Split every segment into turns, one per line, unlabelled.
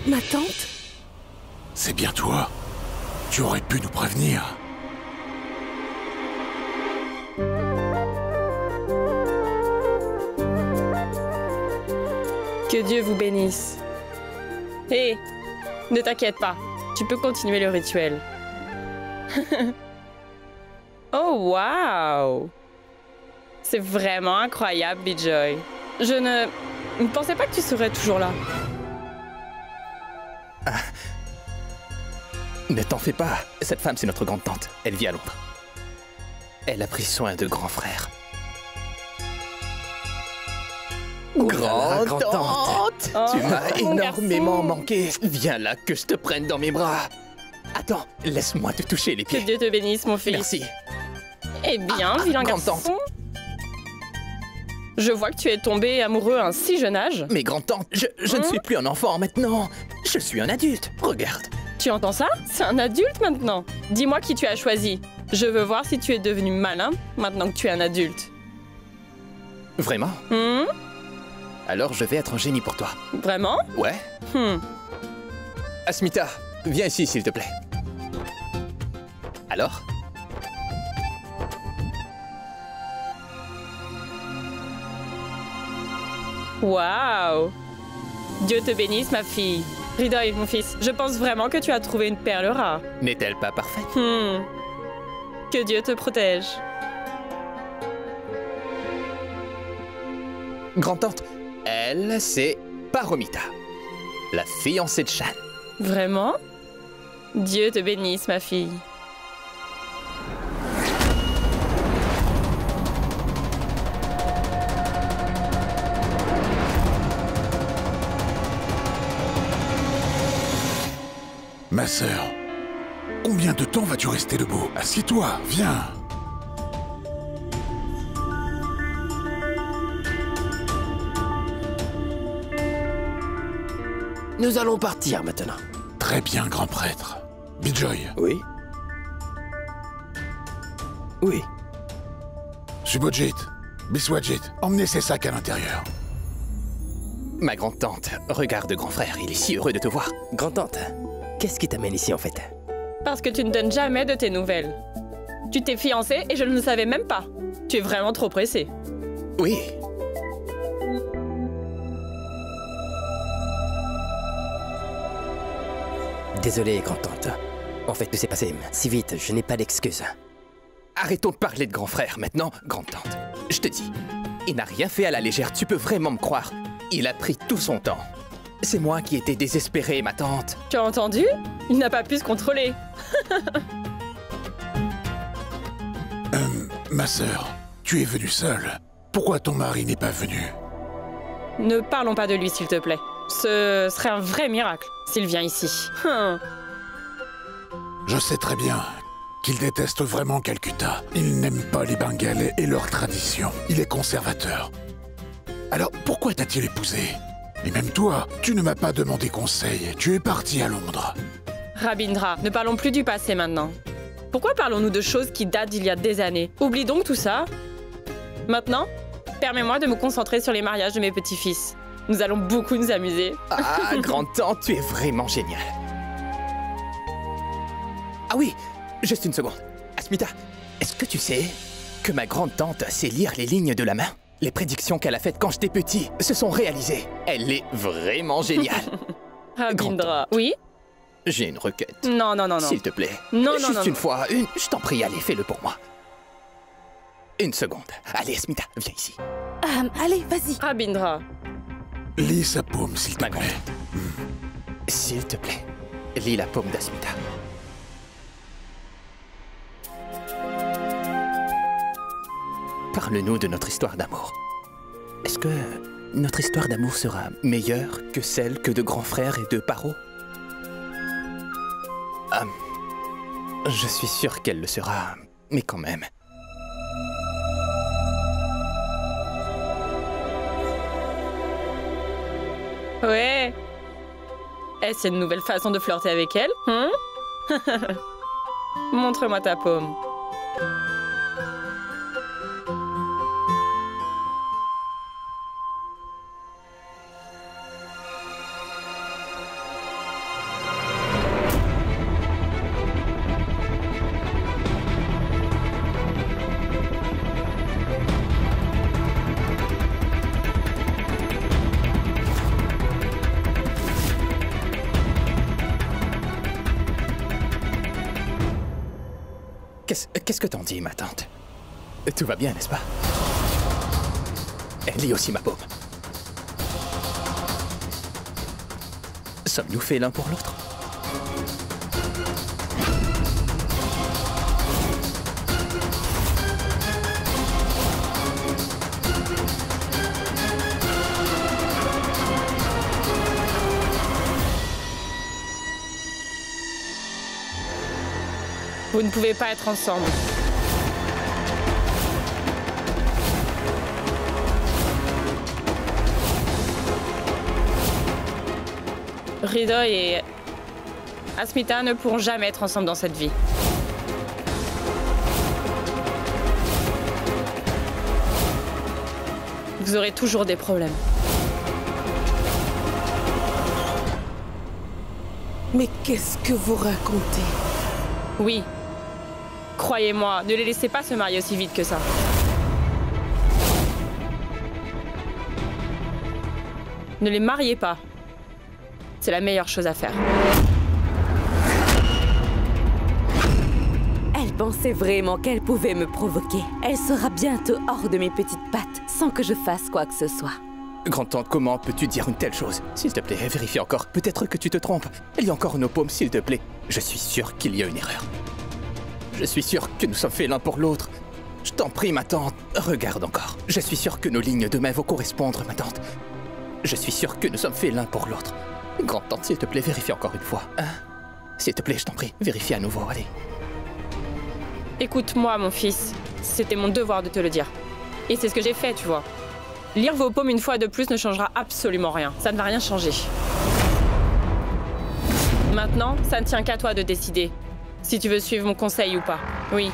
Ma tante?
C'est bien toi. Tu aurais pu nous prévenir.
Que Dieu vous bénisse. Hé, ne t'inquiète pas, tu peux continuer le rituel. Oh, waouh! C'est vraiment incroyable, Bijoy. Je ne pensais pas que tu serais toujours là.
Ne t'en fais pas. Cette femme, c'est notre grande-tante. Elle vit à Londres. Elle a pris soin de grand frère. Grand-tante!
Oh,
Tu m'as
mon
énormément
garçon.
manqué. Viens là, que je te prenne dans mes bras. Attends, laisse-moi te toucher les
Que
pieds.
Dieu te bénisse, mon fils.
Merci.
Eh bien, vilain
grande-tante.
garçon. Je vois que tu es tombé amoureux à un si jeune âge.
Mais grande-tante, je ne suis plus un enfant maintenant. Je suis un adulte. Regarde.
Tu entends ça? C'est un adulte maintenant. Dis-moi qui tu as choisi. Je veux voir si tu es devenu malin maintenant que tu es un adulte.
Vraiment?
Hmm?
Alors je vais être un génie pour toi.
Vraiment?
Ouais?
Hmm.
Asmita, viens ici, s'il te plaît. Alors?
Waouh! Dieu te bénisse, ma fille. Ridoy, mon fils, je pense vraiment que tu as trouvé une perle rare.
N'est-elle pas parfaite?
Que Dieu te protège.
Grand-tante, elle, c'est Paromita, la fiancée de Shan.
Vraiment? Dieu te bénisse, ma fille.
Ma sœur, combien de temps vas-tu rester debout? Assieds-toi, viens.
Nous allons partir maintenant.
Très bien, grand prêtre. Bijoy,
Oui? Oui.
Subhojit, Biswajit, emmenez ces sacs à l'intérieur.
Ma grande-tante, regarde grand frère, il est si heureux de te voir.
Grand-tante, qu'est-ce qui t'amène ici en fait?
Parce que tu ne donnes jamais de tes nouvelles. Tu t'es fiancé et je ne le savais même pas. Tu es vraiment trop pressé.
Oui.
Désolé, grand-tante. En fait, tout s'est passé si vite, je n'ai pas d'excuses.
Arrêtons de parler de grand frère maintenant, grande-tante. Je te dis, il n'a rien fait à la légère, tu peux vraiment me croire. Il a pris tout son temps. C'est moi qui étais désespéré, ma tante.
Tu as entendu? Il n'a pas pu se contrôler.
Ma sœur, tu es venue seule. Pourquoi ton mari n'est pas venu?
Ne parlons pas de lui, s'il te plaît. Ce serait un vrai miracle s'il vient ici.
Je sais très bien qu'il déteste vraiment Calcutta. Il n'aime pas les Bengales et leurs traditions. Il est conservateur. Alors, pourquoi t'a-t-il épousé? Et même toi, tu ne m'as pas demandé conseil. Tu es parti à Londres.
Rabindra, ne parlons plus du passé maintenant. Pourquoi parlons-nous de choses qui datent d'il y a des années? Oublie donc tout ça. Maintenant, permets-moi de me concentrer sur les mariages de mes petits-fils. Nous allons beaucoup nous amuser.
Ah, grande-tante, tu es vraiment géniale. Ah oui, juste une seconde. Asmita, est-ce que tu sais que ma grande-tante sait lire les lignes de la main? Les prédictions qu'elle a faites quand j'étais petit se sont réalisées. Elle est vraiment géniale.
Rabindra. Oui?
J'ai une requête.
Non, non, non, non.
S'il te plaît.
Non, non,
Juste
non,
une
non.
fois. Je t'en prie, allez, fais-le pour moi. Une seconde. Allez, Asmita, viens ici.
Allez, vas-y.
Rabindra.
Lis sa paume, s'il te
Ma
plaît.
grande. S'il te plaît, lis la paume d'Asmita. Parle-nous de notre histoire d'amour. Est-ce que notre histoire d'amour sera meilleure que celle que de grands frères et de Paro? Je suis sûr qu'elle le sera, mais quand même.
Ouais. Est-ce une nouvelle façon de flirter avec elle? Montre-moi ta paume.
Qu'est-ce que t'en dis, ma tante? Tout va bien, n'est-ce pas? Elle lit aussi ma paume. Sommes-nous faits l'un pour l'autre?
Vous ne pouvez pas être ensemble. Hridoy et Asmita ne pourront jamais être ensemble dans cette vie. Vous aurez toujours des problèmes.
Mais qu'est-ce que vous racontez?
Oui. Croyez-moi, ne les laissez pas se marier aussi vite que ça. Ne les mariez pas. C'est la meilleure chose à faire.
Elle pensait vraiment qu'elle pouvait me provoquer. Elle sera bientôt hors de mes petites pattes, sans que je fasse quoi que ce soit.
Grand-tante, comment peux-tu dire une telle chose? S'il te plaît, vérifie encore. Peut-être que tu te trompes. Il y a encore nos paumes, s'il te plaît. Je suis sûr qu'il y a une erreur. Je suis sûr que nous sommes faits l'un pour l'autre. Je t'en prie, ma tante, regarde encore. Je suis sûr que nos lignes de main vont correspondre, ma tante. Je suis sûr que nous sommes faits l'un pour l'autre. Grand-tante, s'il te plaît, vérifie encore une fois. Hein? S'il te plaît, je t'en prie, vérifie à nouveau, allez.
Écoute-moi, mon fils. C'était mon devoir de te le dire. Et c'est ce que j'ai fait, tu vois. Lire vos paumes une fois de plus ne changera absolument rien. Ça ne va rien changer. Maintenant, ça ne tient qu'à toi de décider. Si tu veux suivre mon conseil ou pas. Oui.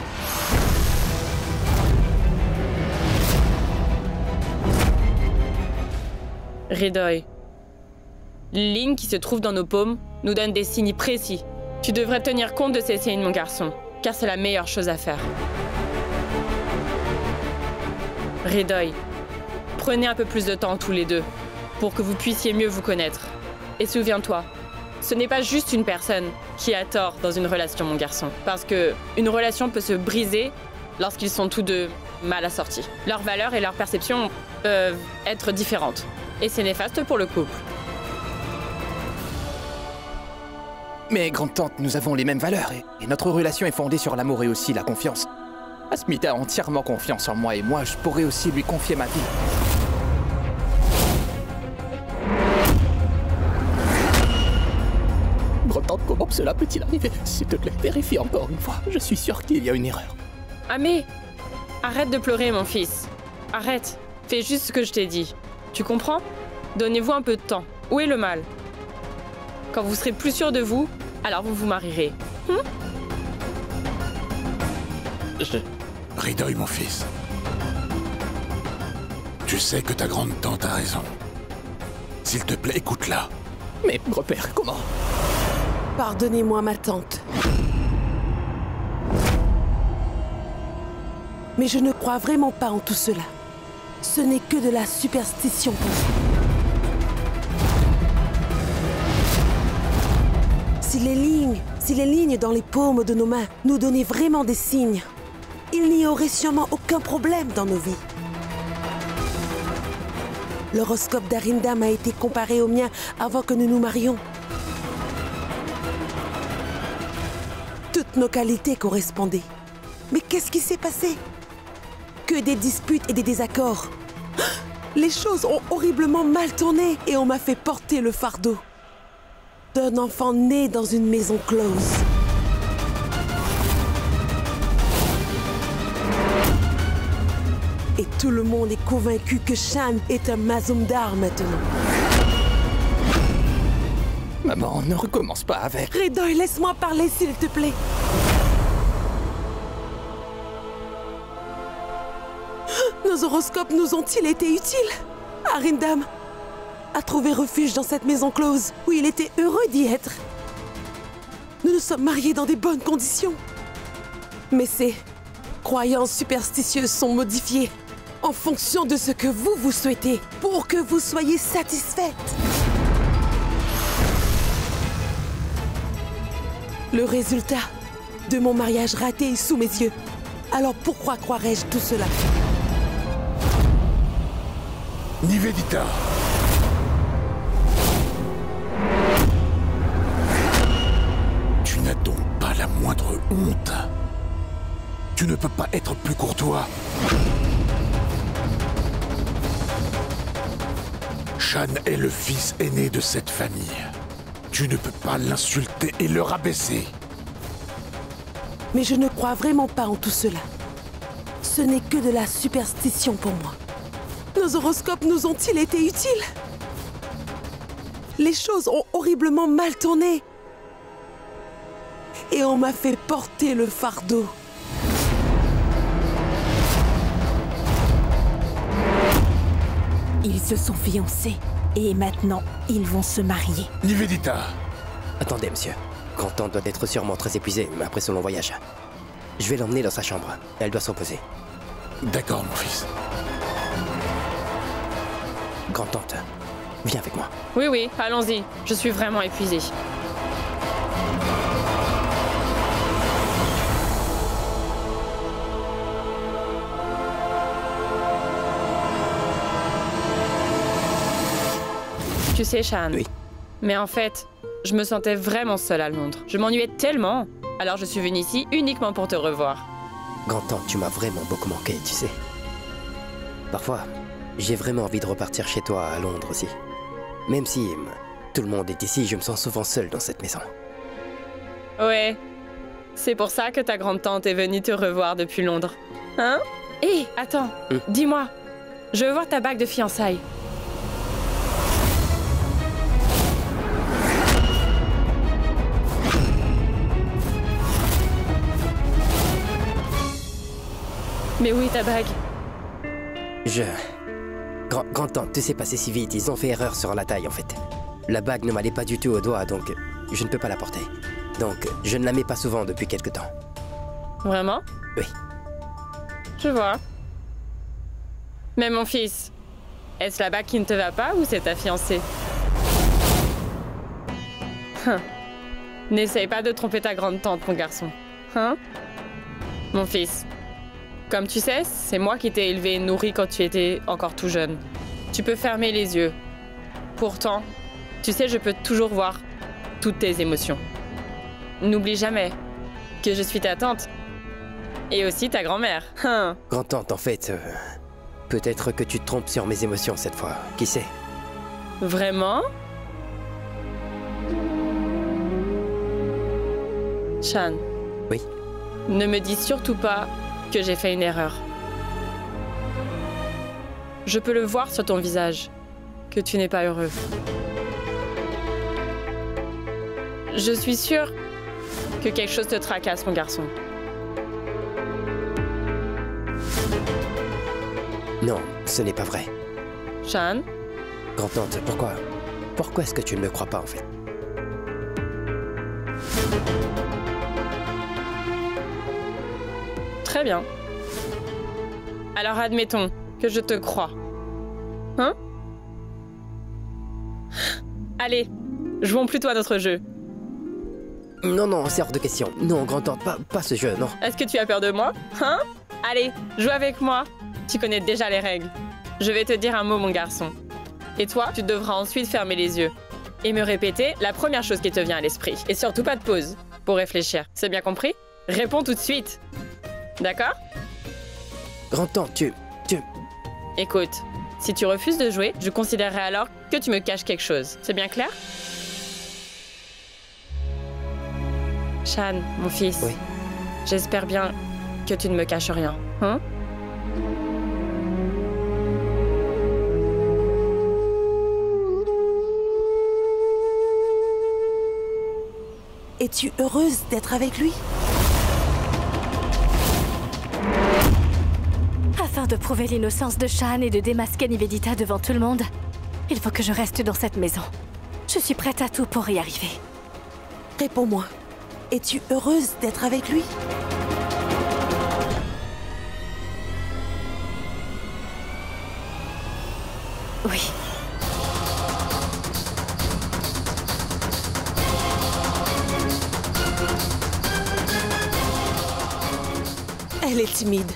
Hridoy. Les lignes qui se trouvent dans nos paumes nous donnent des signes précis. Tu devrais tenir compte de ces signes, mon garçon, car c'est la meilleure chose à faire. Hridoy, prenez un peu plus de temps tous les deux pour que vous puissiez mieux vous connaître. Et souviens-toi, ce n'est pas juste une personne qui a tort dans une relation, mon garçon. Parce que une relation peut se briser lorsqu'ils sont tous deux mal assortis. Leurs valeurs et leurs perceptions peuvent être différentes. Et c'est néfaste pour le couple.
Mais grande-tante, nous avons les mêmes valeurs et notre relation est fondée sur l'amour et aussi la confiance. Asmita a entièrement confiance en moi et moi, je pourrais aussi lui confier ma vie. Grande-tante, comment cela peut-il arriver? S'il te plaît, vérifie encore une fois. Je suis sûr qu'il y a une erreur.
Amé, arrête de pleurer, mon fils. Arrête. Fais juste ce que je t'ai dit. Tu comprends? Donnez-vous un peu de temps. Où est le mal? Quand vous serez plus sûr de vous, alors vous vous marierez.
Hridoy, mon fils. Tu sais que ta grande-tante a raison. S'il te plaît, écoute-la.
Mais, repère, comment?
Pardonnez-moi, ma tante. Mais je ne crois vraiment pas en tout cela. Ce n'est que de la superstition pour vous. Si les lignes dans les paumes de nos mains nous donnaient vraiment des signes, il n'y aurait sûrement aucun problème dans nos vies. L'horoscope d'Arindam a été comparé au mien avant que nous nous marions. Toutes nos qualités correspondaient. Mais qu'est-ce qui s'est passé? Que des disputes et des désaccords. Les choses ont horriblement mal tourné et on m'a fait porter le fardeau d'un enfant né dans une maison close. Et tout le monde est convaincu que Shan est un Mazumdar maintenant.
Maman, ne recommence pas avec...
Hridoy, laisse-moi parler, s'il te plaît. Nos horoscopes nous ont-ils été utiles? Arindam a trouvé refuge dans cette maison close, où il était heureux d'y être. Nous nous sommes mariés dans des bonnes conditions. Mais ces croyances superstitieuses sont modifiées en fonction de ce que vous souhaitez, pour que vous soyez satisfaite. Le résultat, de mon mariage raté sous mes yeux. Alors pourquoi croirais-je tout cela?
Nivedita. Tu n'as donc pas la moindre honte. Tu ne peux pas être plus courtois. Shan est le fils aîné de cette famille. Tu ne peux pas l'insulter et le rabaisser.
Mais je ne crois vraiment pas en tout cela. Ce n'est que de la superstition pour moi. Nos horoscopes nous ont-ils été utiles? Les choses ont horriblement mal tourné. Et on m'a fait porter le fardeau.
Ils se sont fiancés et maintenant ils vont se marier.
Nivedita.
Attendez, monsieur. Grand-tante doit être sûrement très épuisée après son long voyage. Je vais l'emmener dans sa chambre. Elle doit se reposer.
D'accord, mon fils.
Grand-tante, viens avec moi.
Oui, oui, allons-y. Je suis vraiment épuisée. Tu sais, Shan.
Oui.
Mais en fait, je me sentais vraiment seule à Londres. Je m'ennuyais tellement. Alors je suis venue ici uniquement pour te revoir.
Grand-tante, tu m'as vraiment beaucoup manqué, tu sais. Parfois, j'ai vraiment envie de repartir chez toi à Londres aussi. Même si tout le monde est ici, je me sens souvent seule dans cette maison.
Ouais. C'est pour ça que ta grande-tante est venue te revoir depuis Londres. Hein? Hé, attends. Dis-moi. Je veux voir ta bague de fiançailles. Mais oui, ta bague.
Grand-tante, tout s'est passé si vite, ils ont fait erreur sur la taille en fait. La bague ne m'allait pas du tout au doigt, donc je ne peux pas la porter. Donc, je ne la mets pas souvent depuis quelque temps.
Vraiment?
Oui.
Je vois. Mais mon fils, est-ce la bague qui ne te va pas ou c'est ta fiancée? N'essaye pas de tromper ta grande-tante, mon garçon. Hein? Mon fils. Comme tu sais, c'est moi qui t'ai élevé et nourri quand tu étais encore tout jeune. Tu peux fermer les yeux. Pourtant, tu sais, je peux toujours voir toutes tes émotions. N'oublie jamais que je suis ta tante. Et aussi ta grand-mère.
Grand-tante, en fait, peut-être que tu te trompes sur mes émotions cette fois. Qui sait?
Vraiment? Shan.
Oui?
Ne me dis surtout pas que j'ai fait une erreur. Je peux le voir sur ton visage, que tu n'es pas heureux. Je suis sûre que quelque chose te tracasse, mon garçon.
Non, ce n'est pas vrai.
Shan?
Grand-tante, pourquoi est-ce que tu ne me crois pas en fait?
Très bien. Alors admettons que je te crois. Hein? Allez, jouons plutôt à notre jeu.
Non, c'est hors de question. Non, grand-tante, pas ce jeu, non.
Est-ce que tu as peur de moi? Hein? Allez, joue avec moi. Tu connais déjà les règles. Je vais te dire un mot, mon garçon. Et toi, tu devras ensuite fermer les yeux et me répéter la première chose qui te vient à l'esprit. Et surtout pas de pause pour réfléchir. C'est bien compris? Réponds tout de suite. D'accord?
Grand-tante, tu...
Écoute, si tu refuses de jouer, je considérerai alors que tu me caches quelque chose. C'est bien clair? Shan, mon fils.
Oui.
J'espère bien que tu ne me caches rien. Hein?
Es-tu heureuse d'être avec lui?
Afin de prouver l'innocence de Shan et de démasquer Nivedita devant tout le monde, il faut que je reste dans cette maison. Je suis prête à tout pour y arriver.
Réponds-moi. Es-tu heureuse d'être avec lui?
Oui.
Il est timide.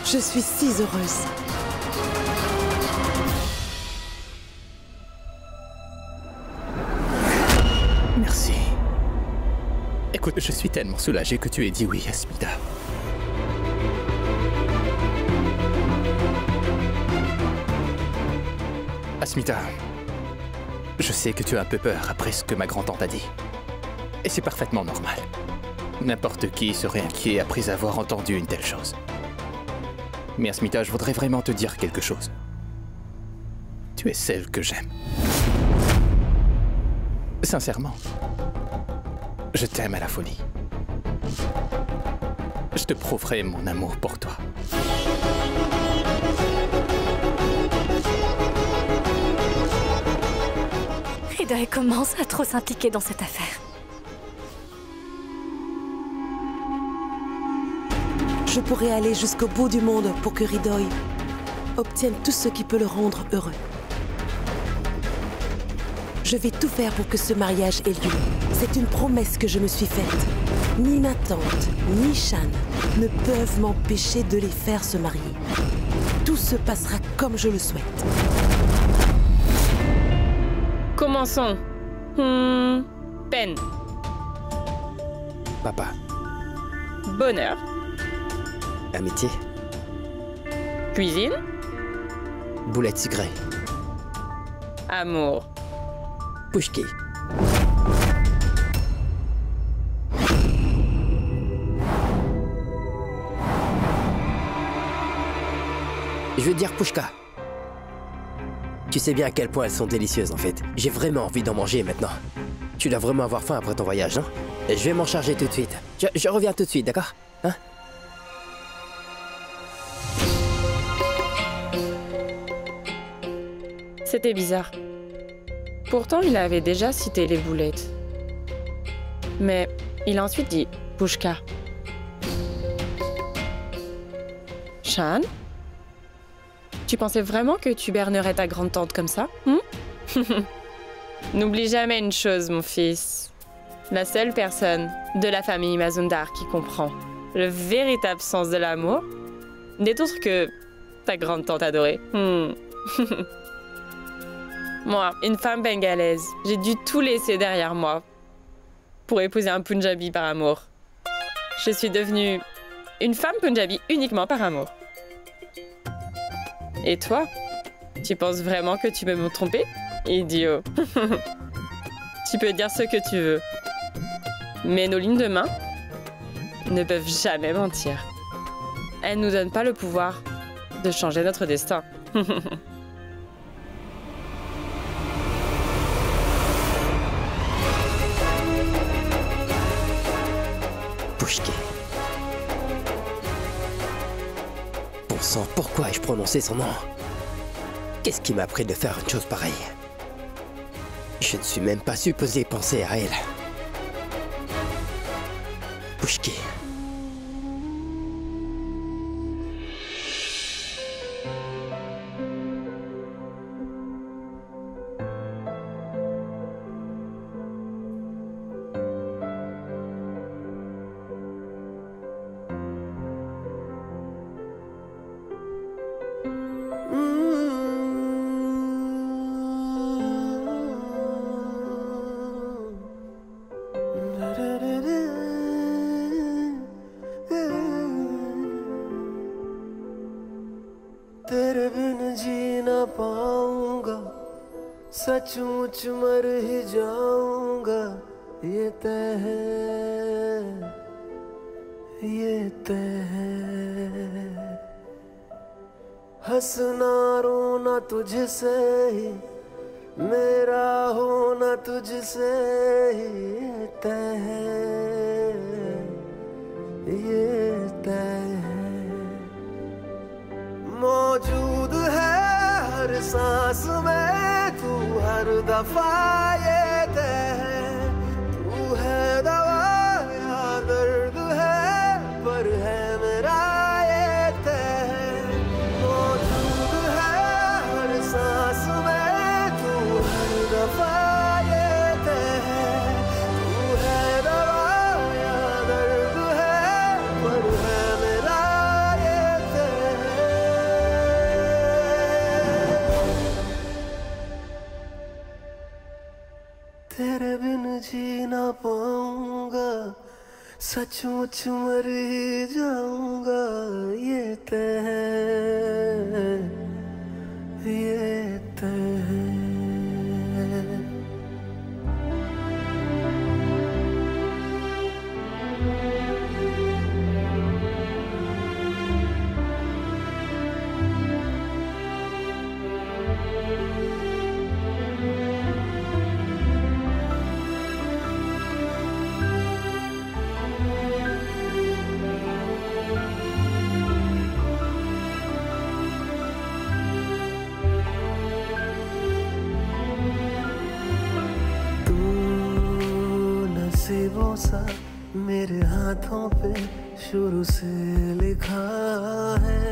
Je suis si heureuse.
Merci. Écoute, je suis tellement soulagé que tu aies dit oui, Asmita. Asmita, je sais que tu as un peu peur après ce que ma grand-tante a dit. Et c'est parfaitement normal. N'importe qui serait inquiet après avoir entendu une telle chose. Mais Asmita, je voudrais vraiment te dire quelque chose. Tu es celle que j'aime. Sincèrement, je t'aime à la folie. Je te prouverai mon amour pour toi.
Hridoy commence à trop s'impliquer dans cette affaire.
Je pourrais aller jusqu'au bout du monde pour que Hridoy obtienne tout ce qui peut le rendre heureux. Je vais tout faire pour que ce mariage ait lieu. C'est une promesse que je me suis faite. Ni ma tante, ni Shan ne peuvent m'empêcher de les faire se marier. Tout se passera comme je le souhaite.
Commençons. Peine.
Papa.
Bonheur.
Amitié.
Cuisine.
Boulet sucré.
Amour.
Pushki. Je veux dire Pushka. Tu sais bien à quel point elles sont délicieuses en fait. J'ai vraiment envie d'en manger maintenant. Tu dois vraiment avoir faim après ton voyage, non? Je vais m'en charger tout de suite. Je reviens tout de suite, d'accord? Hein?
C'était bizarre. Pourtant, il avait déjà cité les boulettes. Mais il a ensuite dit Pushka. Shan? Tu pensais vraiment que tu bernerais ta grande-tante comme ça? N'oublie jamais une chose, mon fils. La seule personne de la famille Mazundar qui comprend le véritable sens de l'amour n'est autre que ta grande-tante adorée. Moi, une femme bengalaise, j'ai dû tout laisser derrière moi pour épouser un Punjabi par amour. Je suis devenue une femme Punjabi uniquement par amour. Et toi, tu penses vraiment que tu peux me tromper? Idiot. Tu peux dire ce que tu veux. Mais nos lignes de main ne peuvent jamais mentir. Elles ne nous donnent pas le pouvoir de changer notre destin.
Pushki. Bon sang, pourquoi ai-je prononcé son nom? Qu'est-ce qui m'a pris de faire une chose pareille? Je ne suis même pas supposé penser à elle. Pushki.
तेरे बिन जी ना पाऊंगा, सचमुच मर ही जाऊंगा, ये तय है, ये तय है। हंसना रोना तुझसे ही, मेरा होना तुझसे ही, ये तय है, ये तय है। मौजूद है हर सांस में तू, हर दफा ये तय है। तू है दवा या दर्द है, पर है मेरा ये तय है। मौजूद है हर सांस में तू, हर दफा सचमुच मर ही जाऊंगा ये तय है, ये तय है। नसीबों सा मेरे हाथों पे शुरू से लिखा है,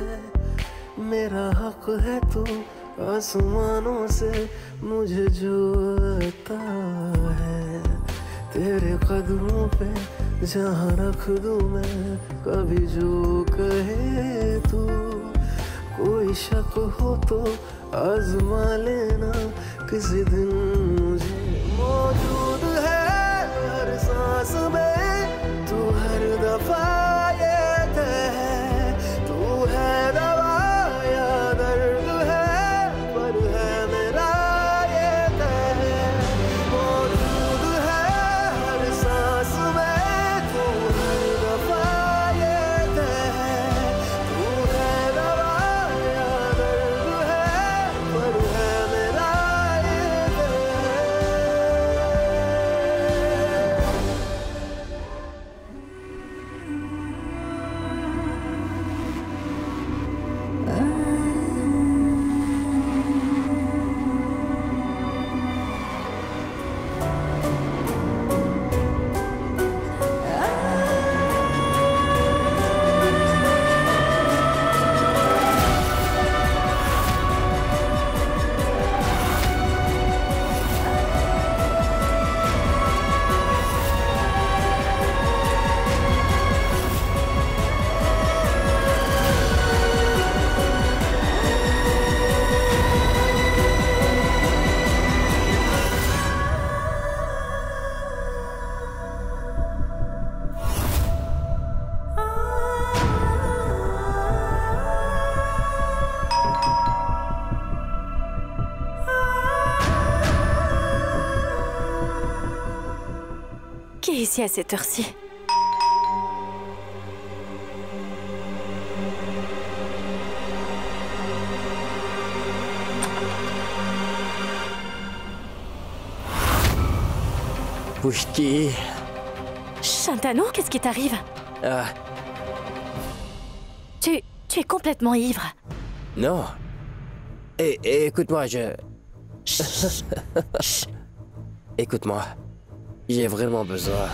मेरा हक है तू आसमानों से मुझे जो आता है। तेरे कदमों पे जहाँ रख दूँ मैं कभी जो कहे तू, कोई शक हो तो आजमा लेना किसी दिन मुझे। मौजूद है हर सांस में तू, हर दफा ये तय है, तू है दवा या दर्द है, पर है मेरा ये तय है। मौजूद है हर सांस में तू, हर दफा ये तय है, तू है दवा या दर्द है, पर है मेरा ये तय है।
Qui est ici à cette heure-ci?
Pushki.
Shantanu, qu'est-ce qui t'arrive?
Ah,
Tu es complètement ivre.
non. Écoute-moi, Écoute-moi. J'ai vraiment besoin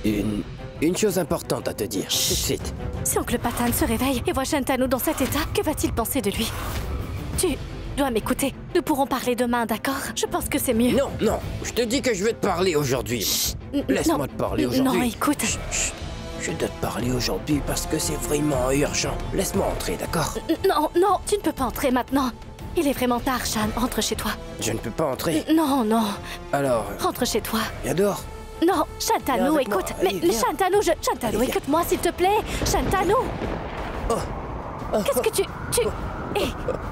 une chose importante à te dire. Tout de suite.
Si Oncle Patan se réveille et voit Shantanu dans cet état, que va-t-il penser de lui? Tu dois m'écouter. Nous pourrons parler demain, d'accord? Je pense que c'est mieux.
Non, non. Je te dis que je vais te parler aujourd'hui. Laisse-moi te parler aujourd'hui.
Non, écoute.
Chut. Je dois te parler aujourd'hui parce que c'est vraiment urgent. Laisse-moi entrer, d'accord?
Non, non, tu ne peux pas entrer maintenant. Il est vraiment tard, Shan. Rentre chez toi.
Je ne peux pas entrer.
Non, non.
Alors,
Rentre chez toi.
viens dehors.
Non,
Viens
Shantanu,
avec moi.
écoute.
Allez,
Mais
viens.
Shantanu, Shantanu,
Allez, viens.
écoute-moi, s'il te plaît. Shantanu. Qu'est-ce que tu... Hé,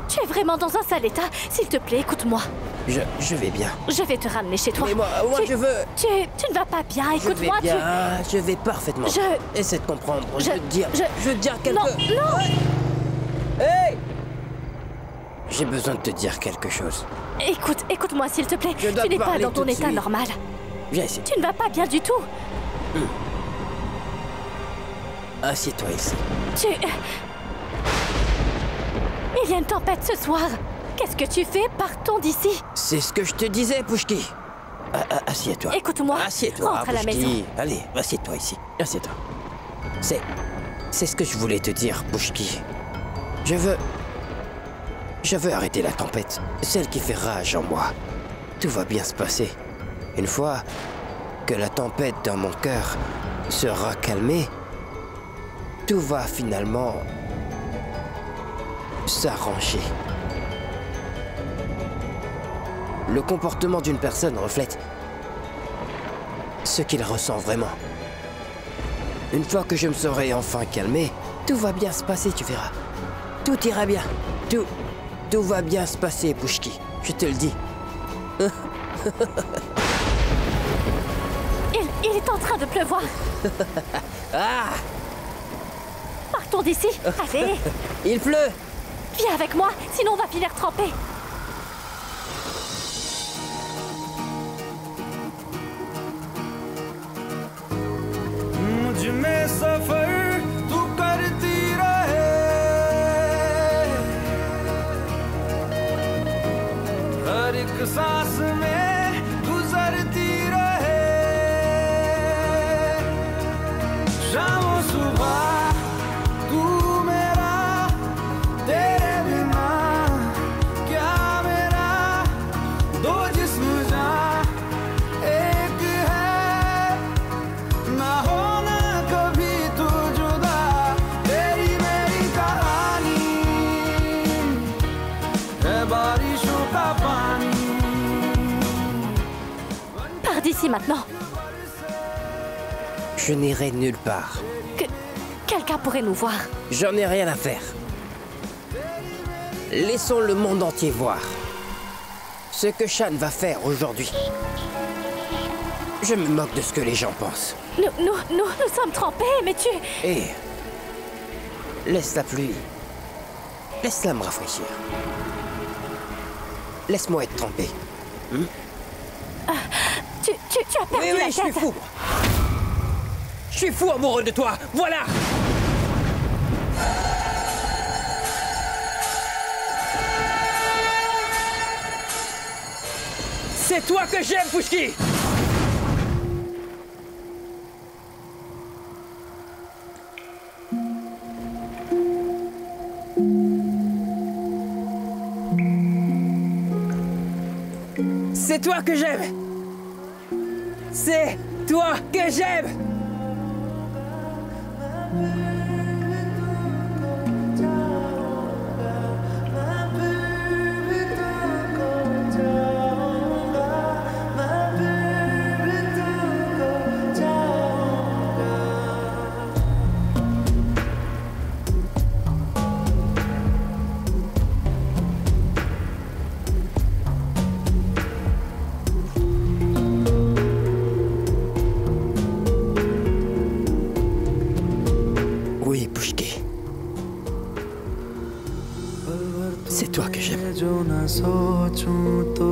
tu es vraiment dans un sale état. S'il te plaît, écoute-moi.
Je vais bien.
Je vais te ramener chez toi.
Mais moi je veux...
Tu ne vas pas bien.
Je vais
Écoute-moi, tu...
bien. Je vais parfaitement. Essaie de comprendre. Je veux te dire... Je veux te dire quelque...
Non, non.
Hey! J'ai besoin de te dire quelque chose.
Écoute-moi, s'il te plaît.
Je dois
Tu n'es pas
parler
dans ton
tout de
état
suite.
normal.
Viens ici.
Tu ne vas pas bien du tout.
Assieds-toi ici.
Il y a une tempête ce soir. Qu'est-ce que tu fais? Partons d'ici.
C'est ce que je te disais, Pushki. Assieds-toi.
Écoute-moi.
Assieds-toi,
Rentre à la
Pushki.
maison.
Allez, assieds-toi ici. Assieds-toi. C'est ce que je voulais te dire, Pushki. Je veux arrêter la tempête, celle qui fait rage en moi. Tout va bien se passer. Une fois que la tempête dans mon cœur sera calmée, tout va finalement s'arranger. Le comportement d'une personne reflète ce qu'il ressent vraiment. Une fois que je me serai enfin calmé, tout va bien se passer, tu verras. Tout ira bien. Tout va bien se passer, Pushki. Je te le dis.
Il est en train de pleuvoir.
Ah!
Partons d'ici. Allez,
Il pleut!
viens avec moi, sinon on va finir trempé.
मुझ में सफर तू करती रहे हर एक सांस में गुजरती रहे शाम सुबह तू मेरा तेरे बिना क्या मेरा दो जिस्म जान एक है ना होना कभी तू जुदा तेरी मेरी कहानी है बारिशों का पानी
Pars d'ici maintenant.
Je n'irai nulle part.
Quelqu'un pourrait nous voir.
J'en ai rien à faire. Laissons le monde entier voir ce que Shan va faire aujourd'hui. Je me moque de ce que les gens pensent.
Nous sommes trempés, mais tu...
Et laisse la pluie. Laisse-la me rafraîchir. Laisse-moi être trempé.
Tu as perdu la
je suis
tête.
fou. Je suis fou amoureux de toi. Voilà. C'est toi que j'aime, Pushki. C'est toi que j'aime. C'est toi que j'aime. Oui, Pushki. C'est toi que j'aime.
जो ना सोचूं तो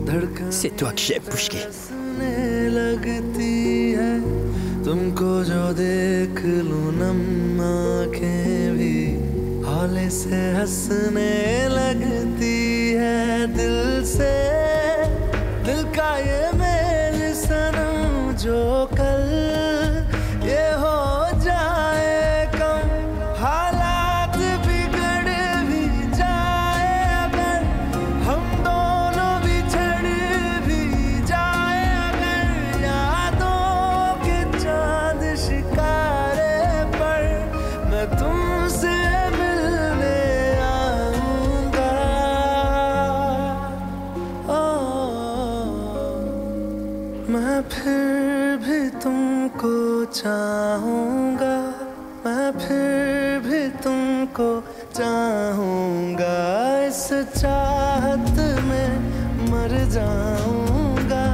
धड़कन
C'est toi que j'aime, Pushki.
हंसने लगती है तुमको जो देख लूं नम आँखें भी हौले से हंसने लगती है दिल से दिल का ये मेल सनम जो कल ये हो जाए कम हालात बिगड़ भी जाए अगर हम दोनों बिछड़ भी जाए अगर यादों के चांद शिकारे पर मैं तुमसे मिलने आऊंगा मैं फिर भी तुमको चाहूंगा मैं फिर भी तुमको चाहूंगा इस चाहत में मर जाऊंगा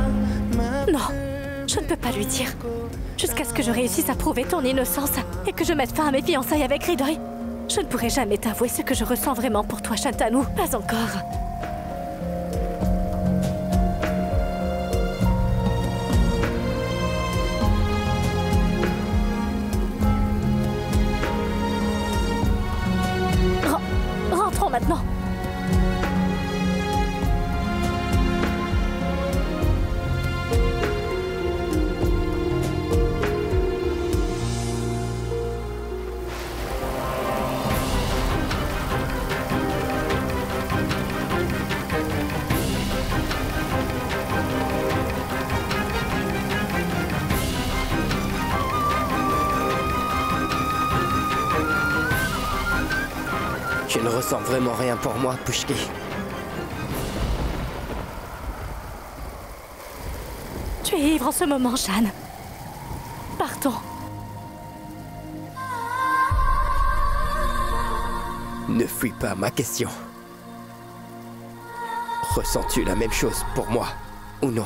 मैं
Non, je ne peux pas lui dire. Jusqu'à ce que je réussisse à prouver ton innocence et que je mette fin à mes fiançailles avec Ridoy. Je ne pourrai jamais t'avouer ce que je ressens vraiment pour toi, Shantanu. Pas encore. Rentrons maintenant.
Je ne ressens vraiment rien pour moi, Pushki.
Tu es ivre en ce moment, Shan. Partons.
Ne fuis pas ma question. Ressens-tu la même chose pour moi ou non?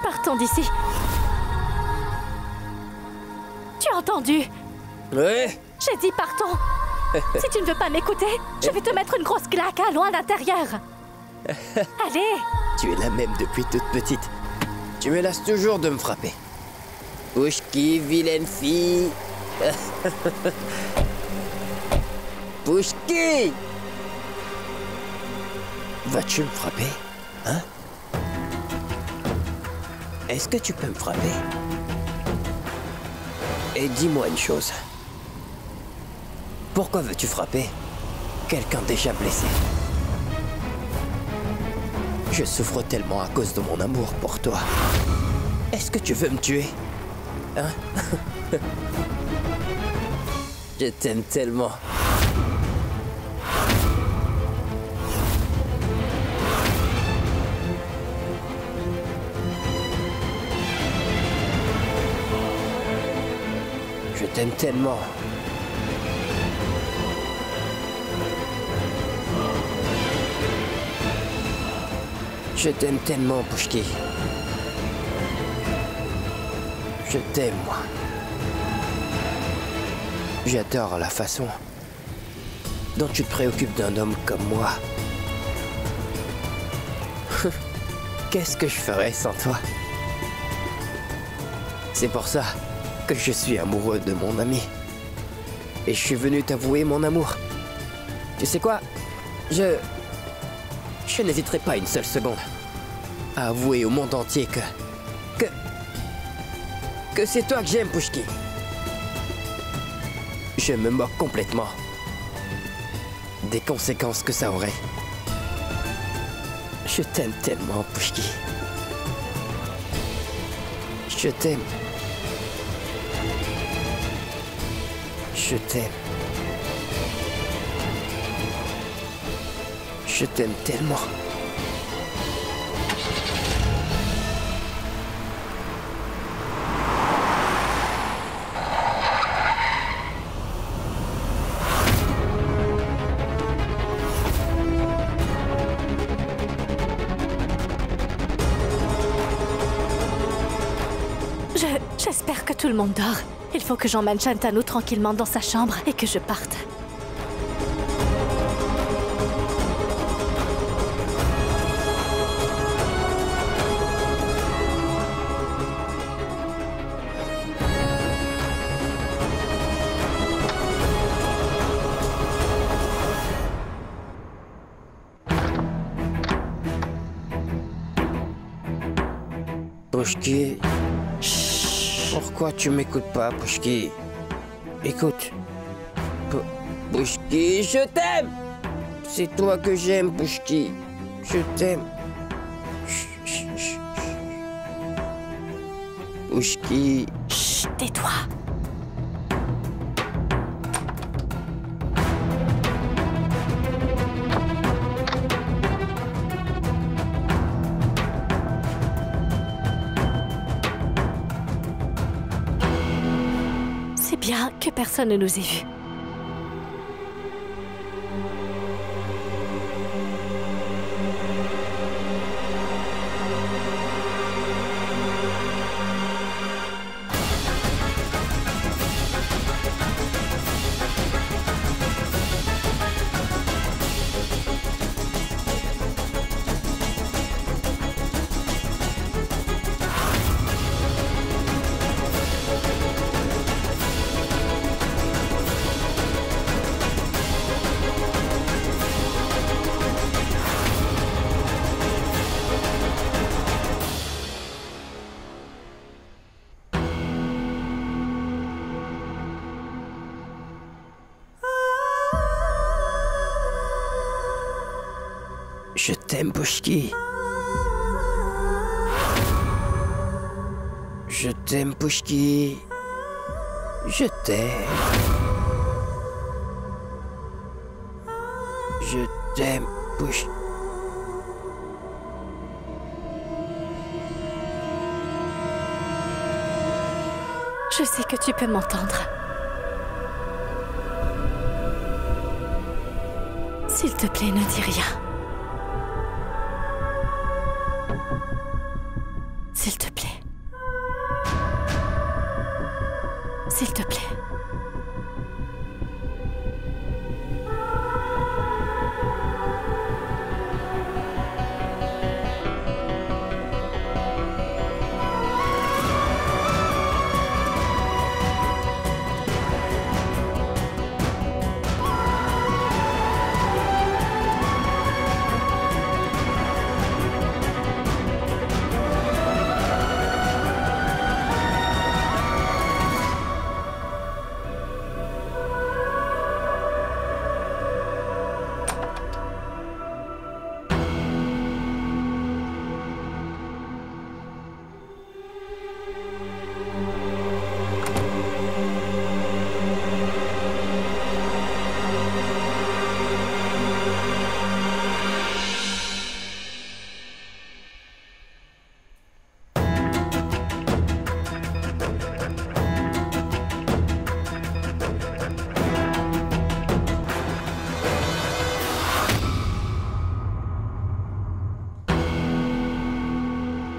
Partons d'ici. Tu as entendu?
Ouais.
J'ai dit partons. Si tu ne veux pas m'écouter, je vais te mettre une grosse claque à loin l'intérieur. Allez.
Tu es la même depuis toute petite. Tu me lasses toujours de me frapper. Pouchki, vilaine fille. Pouchki! Vas-tu me frapper? Hein? Est-ce que tu peux me frapper? Et dis-moi une chose. Pourquoi veux-tu frapper quelqu'un déjà blessé? Je souffre tellement à cause de mon amour pour toi. Est-ce que tu veux me tuer? Hein? Je t'aime tellement. Je t'aime tellement. Je t'aime tellement, Pouchki. Je t'aime, moi. J'adore la façon dont tu te préoccupes d'un homme comme moi. Qu'est-ce que je ferais sans toi? C'est pour ça que je suis amoureux de mon ami. Et je suis venu t'avouer mon amour. Tu sais quoi? Je n'hésiterai pas une seule seconde à avouer au monde entier que c'est toi que j'aime, Pouchki. Je me moque complètement des conséquences que ça aurait. Je t'aime tellement, Pouchki. Je t'aime. Je t'aime. Je t'aime tellement.
J'espère que tout le monde dort. Il faut que j'emmène Shantanu tranquillement dans sa chambre et que je parte.
Pouchki, pourquoi tu m'écoutes pas, Pouchki? Écoute. Pouchki, je t'aime! C'est toi que j'aime, Pouchki. Je t'aime. Pouchki.
Chut, tais-toi. C'est bien que personne ne nous ait vus.
Je t'aime, Pouchki. Je t'aime, Pouchki. Je t'aime. Je t'aime, Pouchki.
Je sais que tu peux m'entendre. S'il te plaît, ne dis rien. S'il te plaît. S'il te plaît.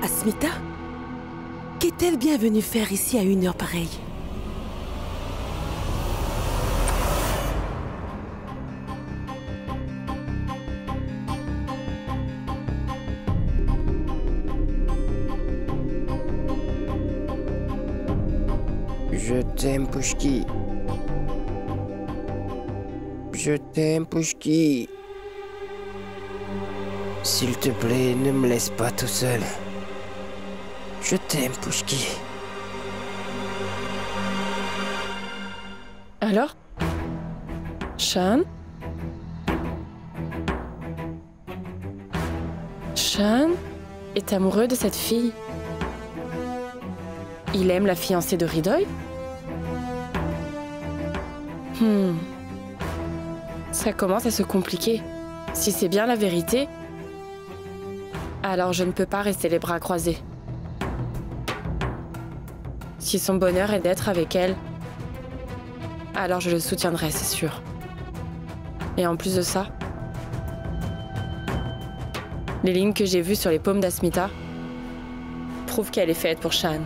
Asmita? Qu'est-elle bien venue faire ici à une heure pareille?
Je t'aime, Pushki. Je t'aime, Pushki. S'il te plaît, ne me laisse pas tout seul. Je t'aime, Pushki.
Alors? Shan? Shan est amoureux de cette fille. Il aime la fiancée de Hridoy? Ça commence à se compliquer. Si c'est bien la vérité, alors je ne peux pas rester les bras croisés. Si son bonheur est d'être avec elle, alors je le soutiendrai, c'est sûr. Et en plus de ça, les lignes que j'ai vues sur les paumes d'Asmita prouvent qu'elle est faite pour Shan.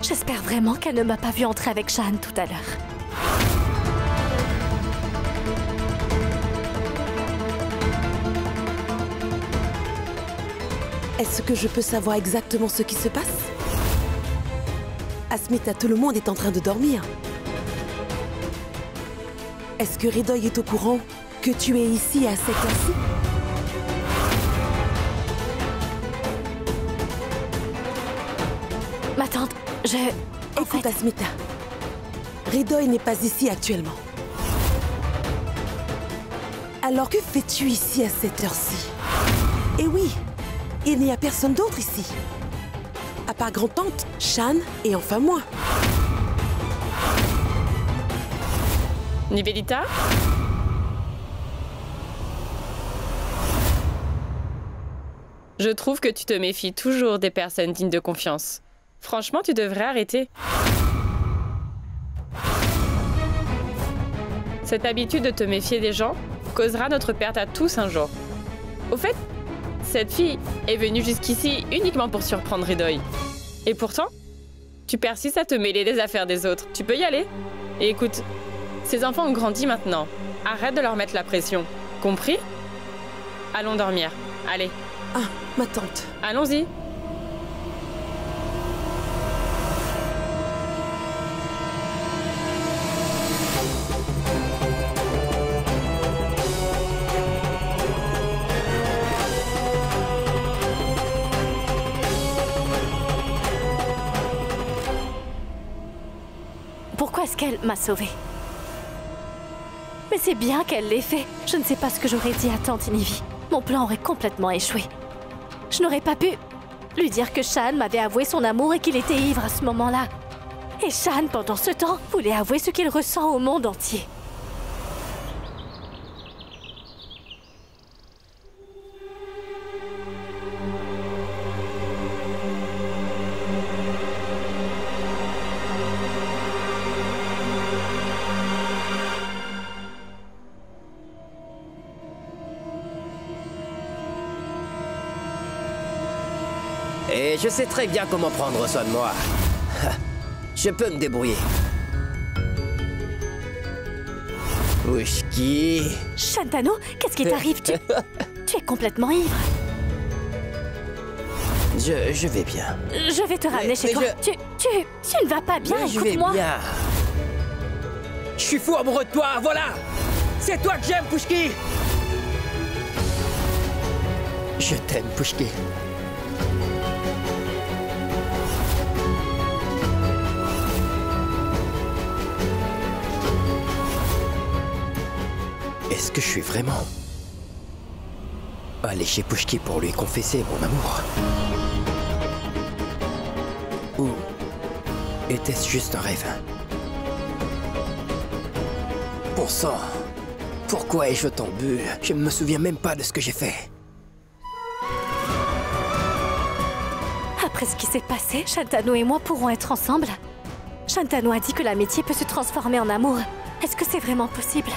J'espère vraiment qu'elle ne m'a pas vu entrer avec Shan tout à l'heure.
Est-ce que je peux savoir exactement ce qui se passe? Asmita, tout le monde est en train de dormir. Est-ce que Hridoy est au courant que tu es ici à cette heure-ci?
Ma tante,
Écoute, Asmita. Hridoy n'est pas ici actuellement. Alors que fais-tu ici à cette heure-ci? Et oui, il n'y a personne d'autre ici. À part grand-tante, Shan et enfin moi.
Nivelita? Je trouve que tu te méfies toujours des personnes dignes de confiance. Franchement, tu devrais arrêter. Cette habitude de te méfier des gens causera notre perte à tous un jour. Au fait, cette fille est venue jusqu'ici uniquement pour surprendre Hridoy. Et pourtant, tu persistes à te mêler des affaires des autres. Tu peux y aller? Et écoute, ces enfants ont grandi maintenant. Arrête de leur mettre la pression. Compris? Allons dormir. Allez.
Ah, ma tante.
Allons-y.
Pourquoi est-ce qu'elle m'a sauvée? Mais c'est bien qu'elle l'ait fait. Je ne sais pas ce que j'aurais dit à tante Nivi. Mon plan aurait complètement échoué. Je n'aurais pas pu lui dire que Shan m'avait avoué son amour et qu'il était ivre à ce moment-là. Et Shan, pendant ce temps, voulait avouer ce qu'il ressent au monde entier.
Et je sais très bien comment prendre soin de moi. Je peux me débrouiller. Pushki.
Shantanu, qu'est-ce qui t'arrive? Tu es complètement ivre.
Je vais bien.
Je vais te ramener chez toi. Tu ne vas pas bien,
Je vais
écoute-moi.
bien. Je suis fou amoureux de toi, voilà. C'est toi que j'aime, Pushki. Je t'aime, Pushki. Est-ce que je suis vraiment allé chez Pushki pour lui confesser mon amour? Ou était-ce juste un rêve? Bon sang, pourquoi ai-je autant bu? Je ne me souviens même pas de ce que j'ai fait.
Après ce qui s'est passé, Shantanu et moi pourrons être ensemble. Shantanu a dit que l'amitié peut se transformer en amour. Est-ce que c'est vraiment possible?